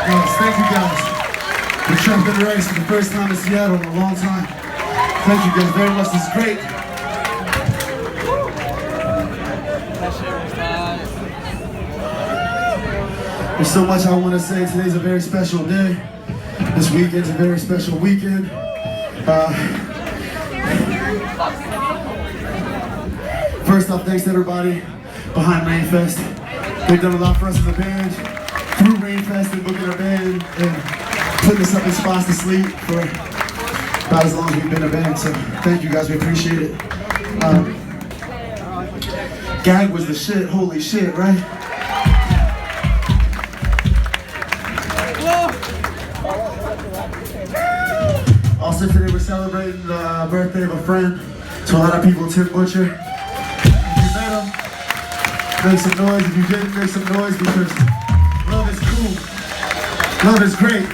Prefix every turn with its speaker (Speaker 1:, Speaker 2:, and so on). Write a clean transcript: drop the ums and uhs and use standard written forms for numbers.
Speaker 1: Yes, thank you guys. We jumped in the race for the first time in Seattle in a long time. Thank you guys very much. This is great. There's so much I want to say. Today's a very special day. This weekend's a very special weekend. First off, thanks to everybody behind Rainfest. They've done a lot for us as a band. Through Rainfest and booking our band and putting us up in spots to sleep for about as long as we've been a band. So thank you guys, we appreciate it. Gag was the shit, holy shit, right? Also today we're celebrating the birthday of a friend. To a lot of people, Tim Butcher. If you met him, make some noise. If you didn't, make some noise because love is cool. Love is great.